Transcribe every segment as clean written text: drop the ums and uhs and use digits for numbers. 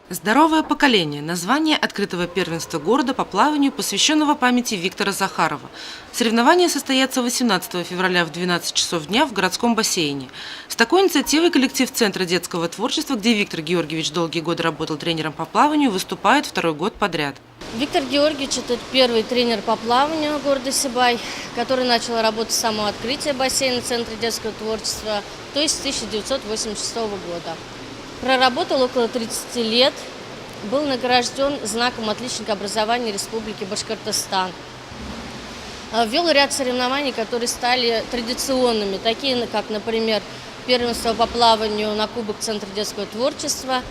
Здоровое поколение – название открытого первенства города по плаванию, посвященного памяти Виктора Захарова. Соревнования состоятся 18 февраля в 12 часов дня в городском бассейне. С такой инициативой коллектив Центра детского творчества, где Виктор Георгиевич долгие годы работал тренером по плаванию, выступает второй год подряд. Виктор Георгиевич – это первый тренер по плаванию города Сибай, который начал работать с самого открытия бассейна Центра детского творчества, то есть с 1986 года. Проработал около 30 лет, был награжден знаком отличника образования Республики Башкортостан. Вел ряд соревнований, которые стали традиционными, такие как, например, первенство по плаванию на Кубок Центра детского творчества,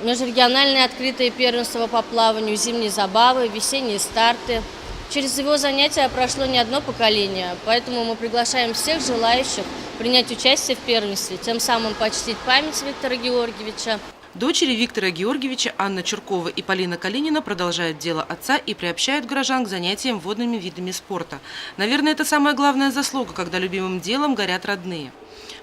межрегиональное открытое первенство по плаванию, зимние забавы, весенние старты. Через его занятия прошло не одно поколение, поэтому мы приглашаем всех желающих принять участие в первенстве, тем самым почтить память Виктора Георгиевича. Дочери Виктора Георгиевича Анна Чуркова и Полина Калинина продолжают дело отца и приобщают горожан к занятиям водными видами спорта. Наверное, это самая главная заслуга, когда любимым делом горят родные.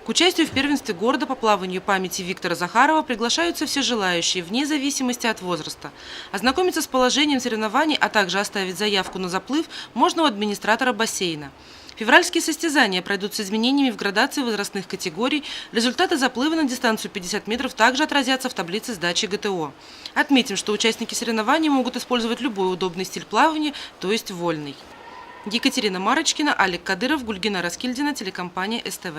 К участию в первенстве города по плаванию памяти Виктора Захарова приглашаются все желающие, вне зависимости от возраста. Ознакомиться с положением соревнований, а также оставить заявку на заплыв можно у администратора бассейна. Февральские состязания пройдут с изменениями в градации возрастных категорий. Результаты заплыва на дистанцию 50 метров также отразятся в таблице сдачи ГТО. Отметим, что участники соревнований могут использовать любой удобный стиль плавания, то есть вольный. Екатерина Марочкина, Алик Кадыров, Гульгина Раскильдина, телекомпания СТВ.